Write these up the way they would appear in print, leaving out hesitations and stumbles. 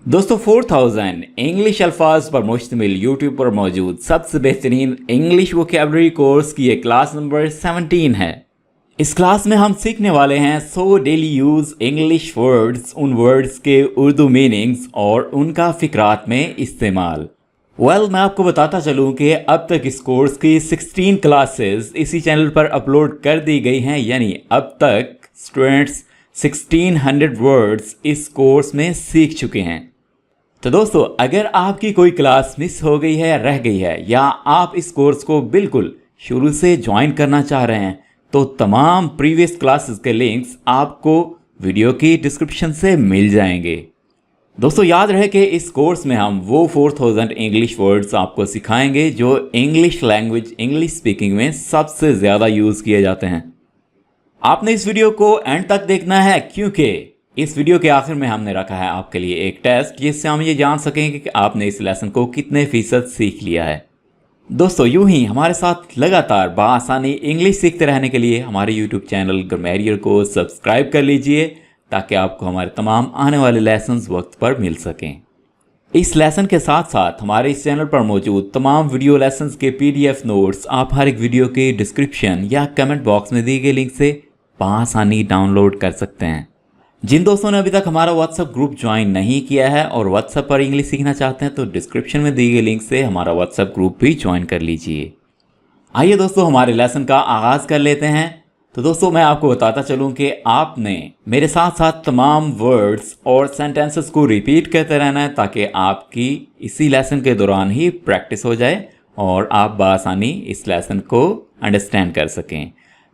दोस्तों 4000 इंग्लिश अल्फाज पर मुश्तमिल यूट्यूब पर मौजूद सबसे बेहतरीन इंग्लिश वोकैबुलरी कोर्स की ये क्लास नंबर 17 है। इस क्लास में हम सीखने वाले हैं 100 डेली यूज इंग्लिश वर्ड्स, उन वर्ड्स के उर्दू मीनिंग्स और उनका फिक्रात में इस्तेमाल। मैं आपको बताता चलूं कि अब तक इस कोर्स की 16 क्लासेस इसी चैनल पर अपलोड कर दी गई हैं, यानी अब तक स्टूडेंट्स 1600 वर्ड्स इस कोर्स में सीख चुके हैं। तो दोस्तों, अगर आपकी कोई क्लास मिस हो गई है या रह गई है, या आप इस कोर्स को बिल्कुल शुरू से ज्वाइन करना चाह रहे हैं, तो तमाम प्रीवियस क्लासेस के लिंक्स आपको वीडियो की डिस्क्रिप्शन से मिल जाएंगे। दोस्तों, याद रहे कि इस कोर्स में हम वो 4000 इंग्लिश वर्ड्स आपको सिखाएंगे जो इंग्लिश लैंग्वेज, इंग्लिश स्पीकिंग में सबसे ज़्यादा यूज़ किए जाते हैं। आपने इस वीडियो को एंड तक देखना है, क्योंकि इस वीडियो के आखिर में हमने रखा है आपके लिए एक टेस्ट, जिससे हम ये जान सकेंगे कि आपने इस लेसन को कितने फीसद सीख लिया है। दोस्तों, यूं ही हमारे साथ लगातार बआसानी इंग्लिश सीखते रहने के लिए हमारे यूट्यूब चैनल ग्रामरियर को सब्सक्राइब कर लीजिए, ताकि आपको हमारे तमाम आने वाले लेसन्स वक्त पर मिल सकें। इस लेसन के साथ साथ हमारे इस चैनल पर मौजूद तमाम वीडियो लेसन्स के PDF नोट्स आप हर एक वीडियो के डिस्क्रिप्शन या कमेंट बॉक्स में दिए गए लिंक से बआसानी डाउनलोड कर सकते हैं। जिन दोस्तों ने अभी तक हमारा व्हाट्सएप ग्रुप ज्वाइन नहीं किया है और व्हाट्सएप पर इंग्लिश सीखना चाहते हैं, तो डिस्क्रिप्शन में दिए गए लिंक से हमारा व्हाट्सएप ग्रुप भी ज्वाइन कर लीजिए। आइए दोस्तों, हमारे लेसन का आगाज़ कर लेते हैं। तो दोस्तों, मैं आपको बताता चलूं कि आपने मेरे साथ साथ तमाम वर्ड्स और सेंटेंसेस को रिपीट करते रहना है, ताकि आपकी इसी लेसन के दौरान ही प्रैक्टिस हो जाए और आप बआसानी इस लेसन को अंडरस्टैंड कर सकें।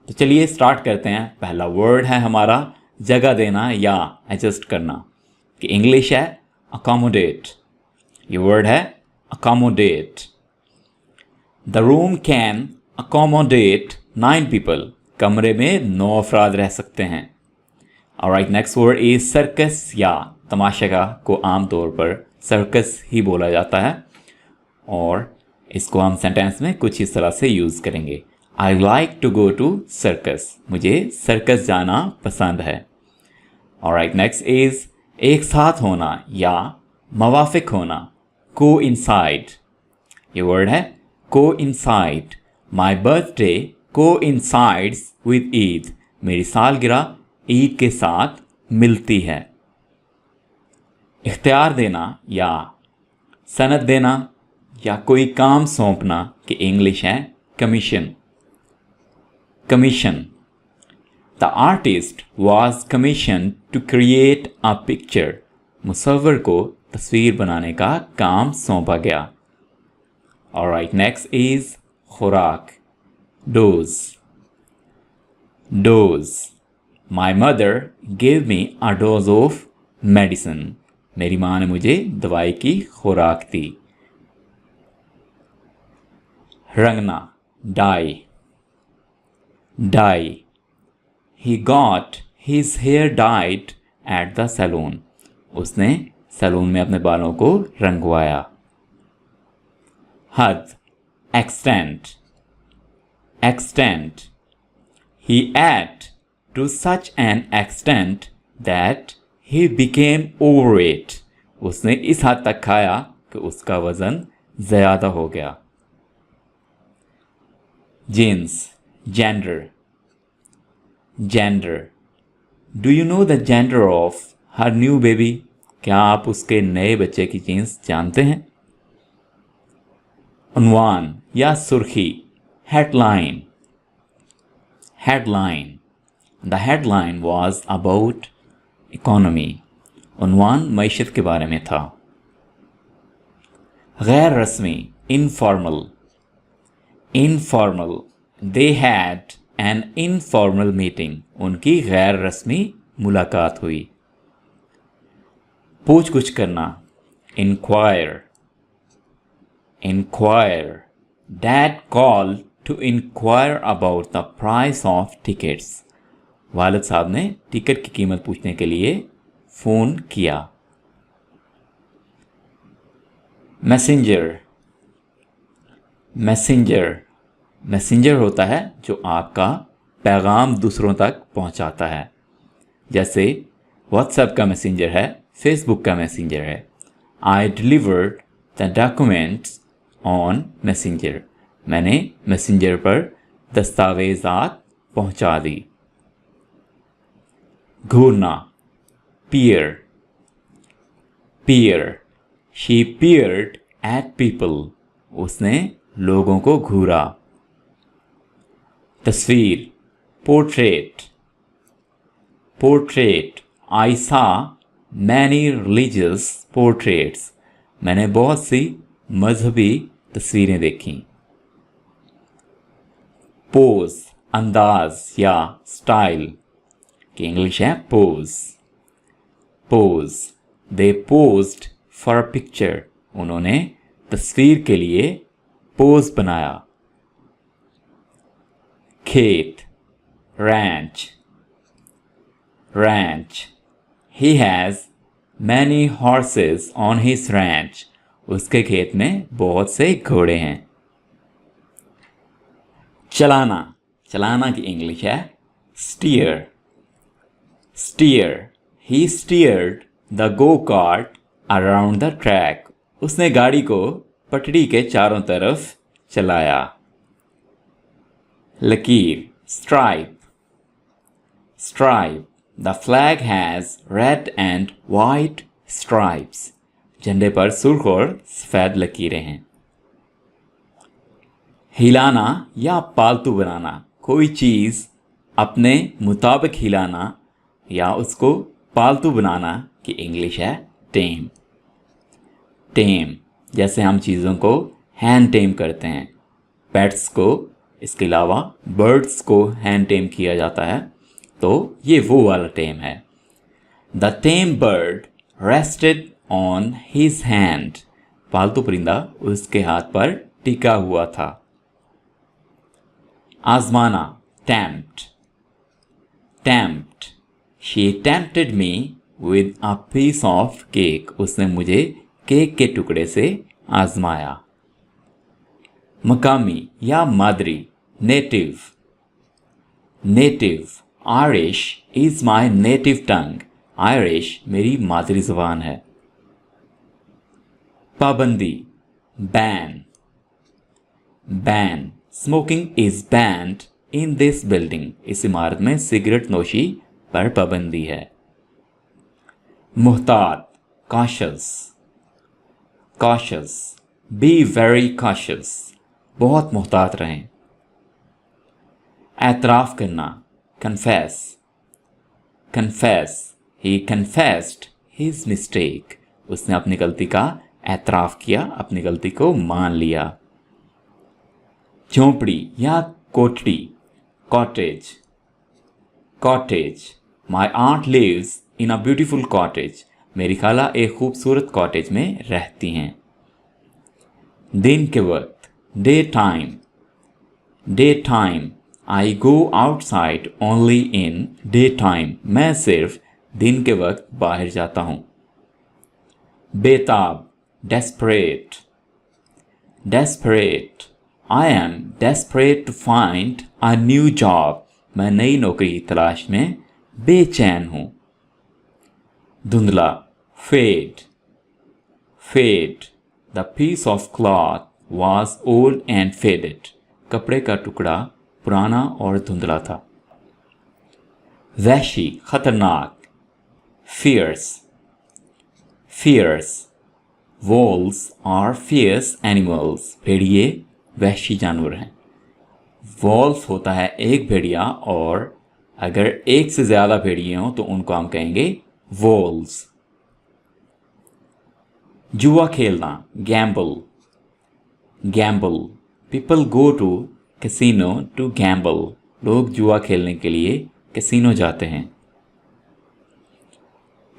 तो चलिए स्टार्ट करते हैं। पहला वर्ड है हमारा जगह देना या एडजस्ट करना, कि इंग्लिश है अकोमोडेट। ये वर्ड है accommodate. The room can accommodate 9 people. कमरे में 9 अफराद रह सकते हैं। Alright, next word is circus या तमाशा को आमतौर पर सर्कस ही बोला जाता है, और इसको हम सेंटेंस में कुछ इस तरह से यूज़ करेंगे। I like to go to circus. मुझे सर्कस जाना पसंद है। ऑलराइट, नेक्स्ट इज एक साथ होना या मवाफिक होना, कोइंसाइड। ये वर्ड है coincide. My birthday coincides with Eid. मेरी सालगिरह ईद के साथ मिलती है। इख्तियार देना या सनद देना या कोई काम सौंपना की इंग्लिश है commission. Commission. The artist was commission to create a picture. मुसव्विर को तस्वीर बनाने का काम सौंपा गया। ऑलराइट, नेक्स्ट इज खुराक, dose. Dose. My mother give me a dose of medicine. मेरी माँ ने मुझे दवाई की खुराक दी। रंगना, dye. Dye. He got his hair dyed at the saloon. उसने सैलून में अपने बालों को रंगवाया। हद, extent. Extent. He ate to such an extent that he became overweight. उसने इस हद तक खाया कि उसका वजन ज़्यादा हो गया। Jeans, gender. Gender. Do you know the gender of her new baby? क्या आप उसके नए बच्चे की जीन्स जानते हैं? उन्वान या सुर्खी, headline. Headline. The headline was about economy. उन्वान मईशत के बारे में था। गैर रस्मी, informal. Informal. They had an informal meeting. उनकी गैर रस्मी मुलाकात हुई। पूछ कुछ करना, inquire. Inquire. Dad called to inquire about the price of tickets. वालिद साहब ने टिकट की कीमत पूछने के लिए फ़ोन किया। मैसेंजर। मैसेंजर। मैसेंजर होता है जो आपका पैगाम दूसरों तक पहुंचाता है। जैसे व्हाट्सएप का मैसेंजर है, फेसबुक का मैसेंजर है। I delivered the documents on messenger. मैंने मैसेंजर पर दस्तावेज़ात पहुंचा दी। घूरना, peer, peer. She peered at people. उसने लोगों को घूरा। तस्वीर, portrait, portrait. I saw many religious portraits. मैंने बहुत सी मजहबी तस्वीरें देखी। पोज, अंदाज या स्टाइल की इंग्लिश है pose. Pose, they posed for a picture. उन्होंने तस्वीर के लिए पोज बनाया। खेत, ranch, ranch. He has many horses on his ranch. उसके खेत में बहुत से घोड़े हैं। चलाना, चलाना की इंग्लिश है steer, steer. He steered the go-kart around the track. उसने गाड़ी को पटड़ी के चारों तरफ चलाया। लकीर, stripe, stripe. The flag has red and white stripes. झंडे पर सुर्ख और सफेद लकीरें हैं। हिलाना या पालतू बनाना, कोई चीज़ अपने मुताबिक हिलाना या उसको पालतू बनाना की इंग्लिश है टेम। टेम, जैसे हम चीज़ों को हैंड टेम करते हैं, पेट्स को, इसके अलावा बर्ड्स को हैंड टेम किया जाता है, तो ये वो वाला टेम है। The tame bird rested on his hand. पालतू परिंदा उसके हाथ पर टिका हुआ था। आजमाना, tempt, tempt. She tempted me with a piece of cake. उसने मुझे केक के टुकड़े से आजमाया। मकामी या मादरी, native, native. Irish is my native tongue. Irish मेरी मादरी ज़बान है। पाबंदी, ban, ban. Smoking is banned in this building. इस इमारत में सिगरेट नोशी पर पाबंदी है। मुहतात, cautious, cautious. Be very cautious. बहुत मुहतात रहें। एतराफ़ करना, confess, confess. He confessed his mistake. उसने अपनी गलती का एतराफ़ किया, अपनी गलती को मान लिया। झोंपड़ी या कोठड़ी, cottage, cottage. My aunt lives in a beautiful cottage. मेरी खाला एक खूबसूरत कॉटेज में रहती हैं। दिन के वक्त, day time, day time. I go outside only in daytime. मैं सिर्फ दिन के वक्त बाहर जाता हूँ। बेताब, desperate, desperate. I am desperate to find a new job. मैं नई नौकरी की तलाश में बेचैन हूँ। धुंधला, fade, fade. The piece of cloth was old and faded. कपड़े का टुकड़ा पुराना और धुंधला था। वहशी, खतरनाक, fierce, fierce. Wolves are fierce animals. भेड़िए वहशी जानवर हैं। वॉल्फ होता है एक भेड़िया, और अगर एक से ज़्यादा भेड़िए हों तो उनको हम कहेंगे वॉल्व्स। जुआ खेलना, gamble, gamble. People go to casino to gamble. लोग जुआ खेलने के लिए कैसीनो जाते हैं।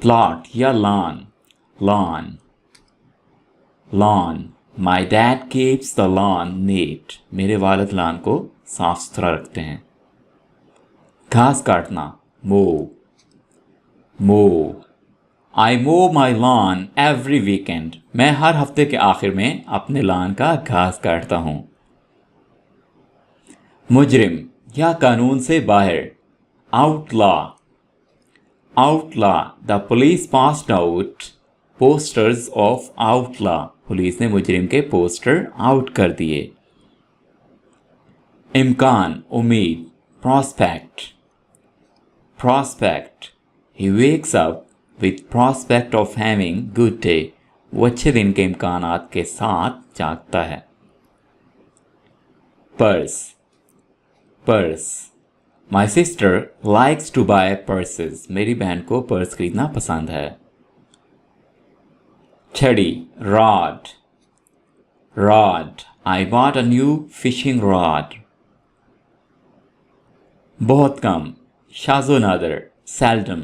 प्लॉट या lawn, lawn, lawn. My dad keeps the lawn neat. मेरे वालिद लॉन को साफ सुथरा रखते हैं। घास काटना, मो, मो। आई मो माई लॉन एवरी वीकेंड। मैं हर हफ्ते के आखिर में अपने लॉन का घास काटता हूँ। मुजरिम या कानून से बाहर, outlaw, outlaw. The police passed out posters of outlaw. Police ने मुजरिम के पोस्टर आउट कर दिए. इम्कान, उम्मीद. Prospect. Prospect. He wakes up with prospect of having good day. वो अच्छे दिन के इम्कानात के साथ जागता है. Purse. Purse. My sister likes to buy purses. मेरी बहन को पर्स खरीदना पसंद है. छड़ी, rod. Rod. I bought a new fishing rod. बहुत कम, शाज़ो Nadar. Seldom.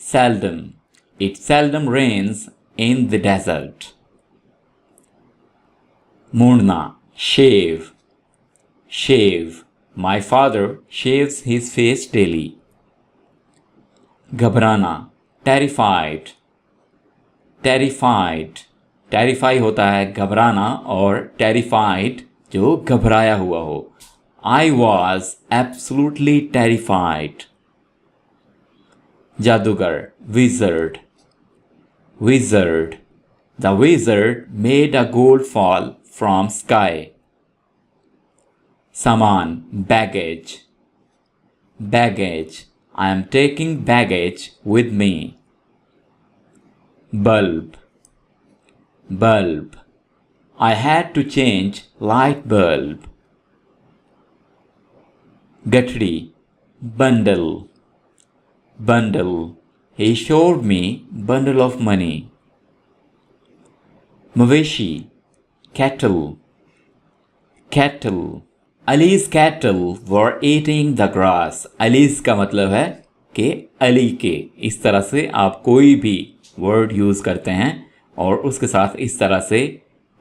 Seldom. It seldom rains in the desert. मूंढना, shave. Shave. My father shaves his face daily. घबराना, terrified. Terrified. Terrify होता है घबराना और terrified जो घबराया हुआ हो. I was absolutely terrified. जादूगर, wizard. Wizard. The wizard made a gold fall from sky. सामान, baggage. Baggage. I am taking baggage with me. Bulb. Bulb. I had to change light bulb. गठड़ी, bundle. Bundle. He showed me bundle of money. मवेशी, cattle. Cattle. Ali's cattle were eating the grass. Ali's का मतलब है कि अली के. इस तरह से आप कोई भी वर्ड यूज़ करते हैं और उसके साथ इस तरह से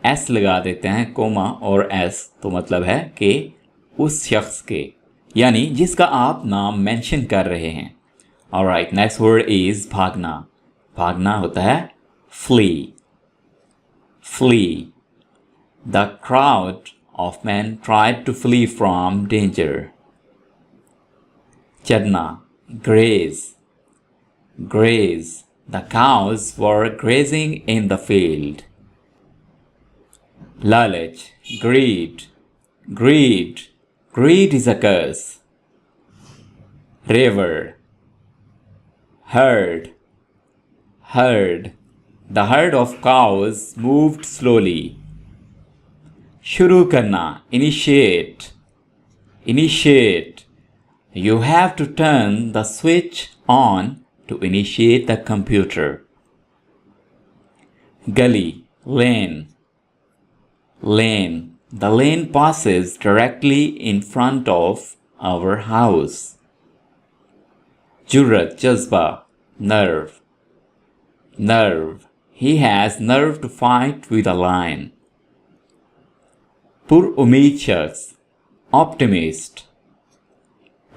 एस लगा देते हैं, कोमा और एस, तो मतलब है कि उस शख्स के, यानी जिसका आप नाम मेंशन कर रहे हैं. ऑलराइट, नेक्स्ट वर्ड इज भागना. भागना होता है flee. Flee. The crowd of men tried to flee from danger. चरना, graze. Graze. The cows were grazing in the field. लालच, greed. Greed. Greed is a curse. River. Herd. Herd. The herd of cows moved slowly. शुरू करना, initiate. Initiate. You have to turn the switch on to initiate the computer. Gully, lane. Lane. The lane passes directly in front of our house. Jurrat, jazba, nerve. Nerve. He has nerve to fight with a lion. पुरउम्मीद शख्स, optimist.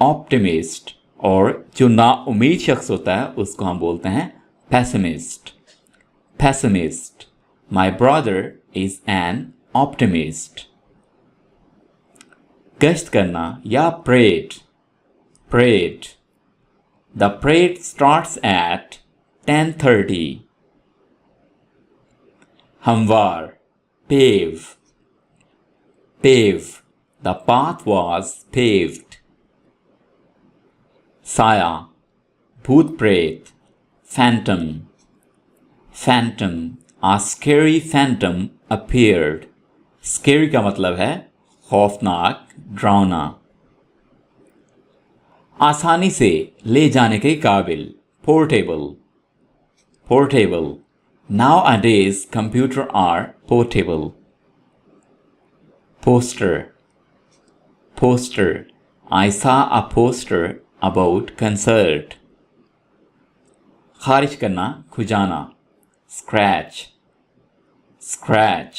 Optimist. और जो नाउम्मीद शख्स होता है उसको हम बोलते हैं pessimist. Pessimist. My brother is an optimist. गश्त करना या parade. Parade. The parade starts at 10:30. हमवार, pave. Pave. The path was paved. साया, भूत प्रेत. Phantom. Phantom. A scary phantom appeared. Scary का मतलब है खौफनाक, डरावना. आसानी से ले जाने के काबिल. Portable. Portable. Nowadays computers are portable. Poster. Poster. I saw a poster about concert. खारिज करना, खुजाना. Scratch. Scratch.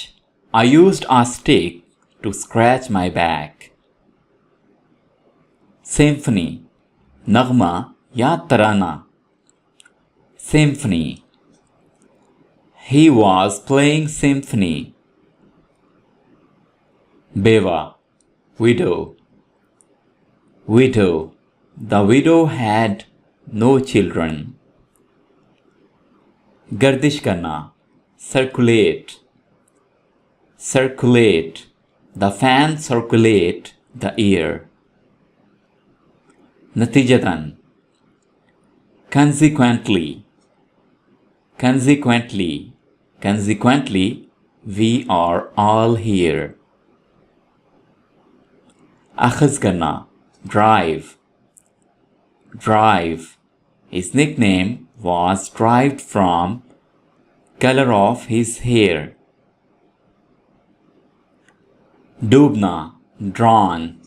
I used a stick to scratch my back. Symphony. नगमा या तराना. Symphony. He was playing symphony. Beva. Widow. Widow. The widow had no children. गर्दिश करना, circulate, circulate. The fan circulate the air. नतीजतन, consequently, consequently, consequently, we are all here. अखज़ करना, drive, drive. His nickname was derived from color of his hair. Dumna, drown,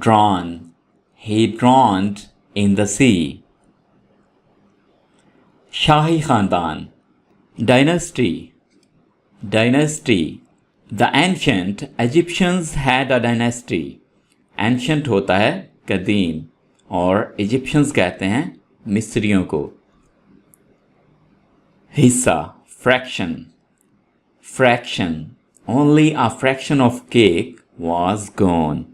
drawn. He drowned in the sea. शाही खानदान, dynasty, dynasty. The ancient Egyptians had a dynasty. Ancient होता है कदीम और Egyptians कहते हैं मिस्रियों को. हिस्सा, fraction, fraction. Only a fraction of cake was gone.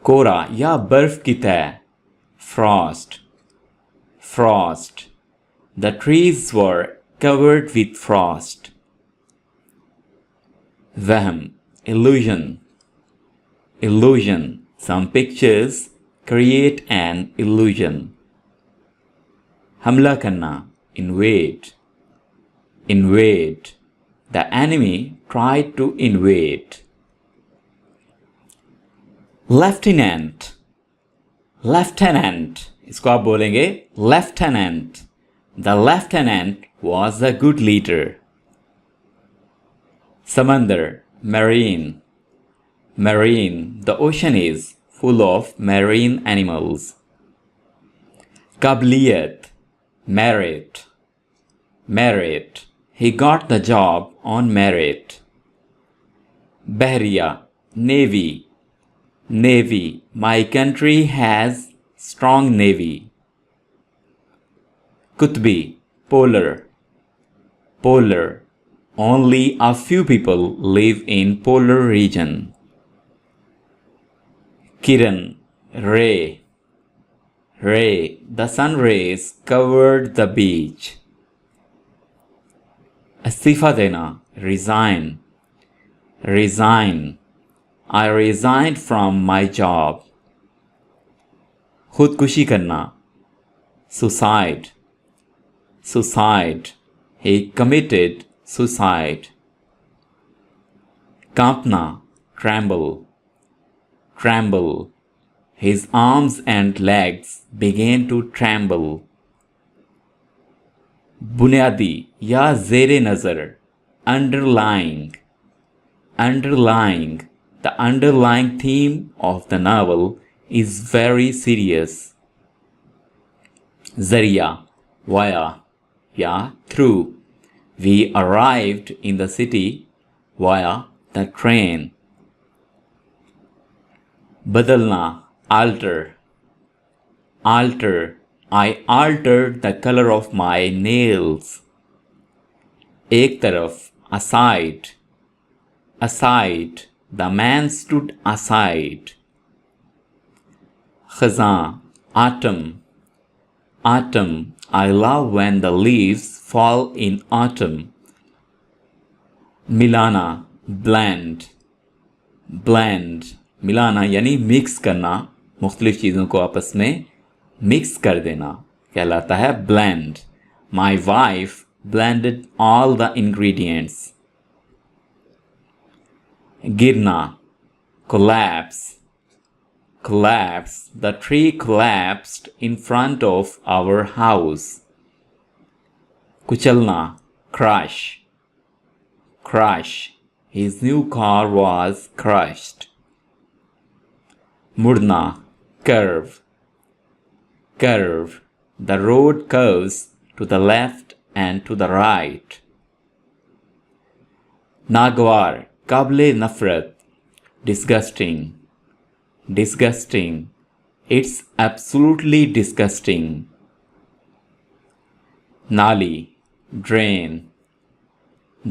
कोरा या बर्फ की तह, frost, frost. The trees were covered with frost. वहम, illusion, illusion. Some pictures create an illusion. हमला करना, invade, invade. The enemy tried to invade. Lieutenant, lieutenant. इसको आप बोलेंगे lieutenant. The lieutenant was a good leader. समंदर, marine, marine. The ocean is full of marine animals. काबिलियत, merit, merit. He got the job on merit. Bahria, navy, navy. My country has strong navy. कुतबी, polar, polar. Only a few people live in polar region. Kiran, ray, ray. The sun rays covered the beach. इस्तीफा देना, resign, resign. I resigned from my job. खुदकुशी करना, suicide, suicide. He committed suicide. कांपना, tremble, tremble. His arms and legs began to tremble. बुनियादी या ज़ेरे नज़र, underlying, underlying. The underlying theme of the novel is very serious. Zariya, via, yeah, through. We arrived in the city via the train. Badalna, alter, alter. I altered the color of my nails. एक तरफ, aside, aside. The man stood aside. Khazan, autumn, autumn. I love when the leaves fall in autumn. मिलाना, blend, blend. मिलाना यानी mix करना, मुख्तलिफ चीज़ों को आपस में मिक्स कर देना कहलाता है blend. My wife blended all the ingredients. गिरना, collapse, collapse. The tree collapsed in front of our house. कुचलना, crush, crush. His new car was crushed. मुड़ना, curve, curve. The road curves to the left and to the right. नागवार, काबिले नफरत, disgusting, disgusting. It's absolutely disgusting. Nali, drain,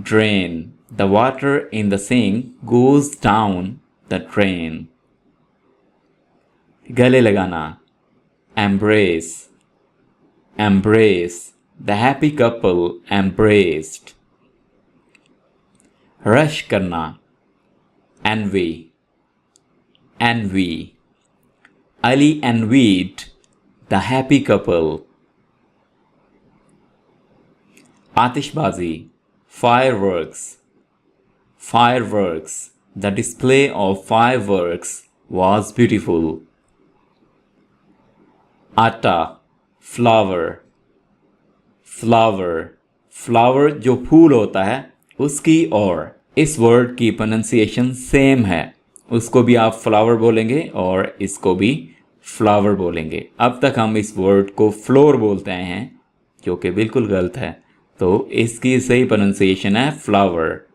drain. The water in the sink goes down the drain. गले लगाना, embrace, embrace. The happy couple embraced. Rush करना, envy. Envy. Ali envied the happy couple. आतिशबाजी, fireworks. Fireworks. The display of fireworks was beautiful. आटा, flower. Flower. Flower जो फूल होता है उसकी और इस वर्ड की प्रोनंसिएशन सेम है, उसको भी आप फ्लावर बोलेंगे और इसको भी फ्लावर बोलेंगे। अब तक हम इस वर्ड को फ्लोर बोलते हैं जो कि बिल्कुल गलत है, तो इसकी सही प्रोनंसिएशन है flour.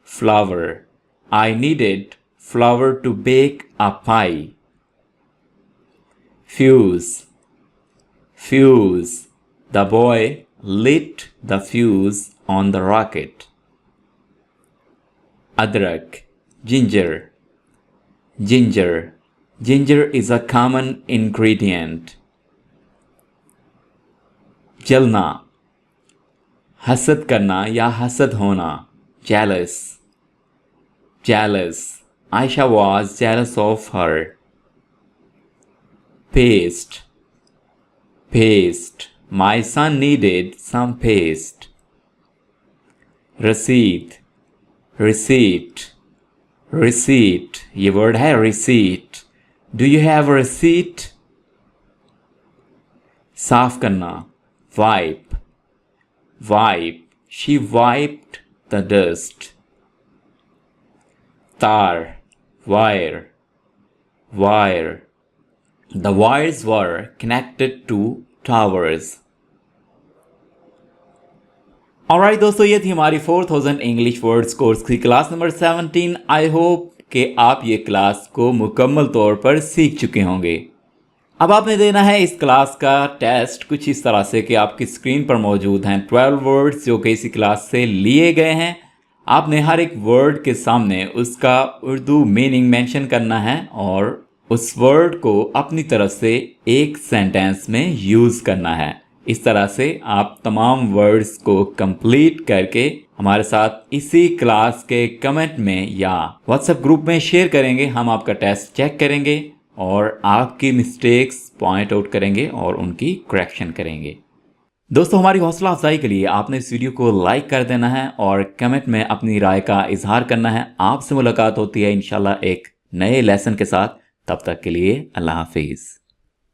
Flour. I needed flour to bake a pie. Fuse. Fuse. The boy lit the fuse on the rocket. Adrak. Ginger. Ginger. Ginger is a common ingredient. जलना, हसद करना या हसद होना, jealous. Jealous. Aisha was jealous of her. Paste. Paste. My son needed some paste. Receipt. Receipt. Receipt. ये word है receipt. Do you have a receipt? साफ करना, wipe. Wipe. She wiped the dust. Tar. Wire. Wire. The wires were connected to towers. Alright दोस्तों, ये थी हमारी 4000 English words course की class number 17। I hope कि आप ये क्लास को मुकम्मल तौर पर सीख चुके होंगे। अब आपने देना है इस क्लास का टेस्ट कुछ इस तरह से कि आपकी स्क्रीन पर मौजूद हैं 12 वर्ड्स जो कि इसी क्लास से लिए गए हैं। आपने हर एक वर्ड के सामने उसका उर्दू मीनिंग मेंशन करना है और उस वर्ड को अपनी तरफ से एक सेंटेंस में यूज़ करना है। इस तरह से आप तमाम वर्ड्स को कंप्लीट करके हमारे साथ इसी क्लास के कमेंट में या व्हाट्सएप ग्रुप में शेयर करेंगे। हम आपका टेस्ट चेक करेंगे और आपकी मिस्टेक्स पॉइंट आउट करेंगे और उनकी करेक्शन करेंगे। दोस्तों, हमारी हौसला अफजाई के लिए आपने इस वीडियो को लाइक कर देना है और कमेंट में अपनी राय का इजहार करना है। आपसे मुलाकात होती है इंशाल्लाह एक नए लेसन के साथ। तब तक के लिए अल्लाह हाफिज़।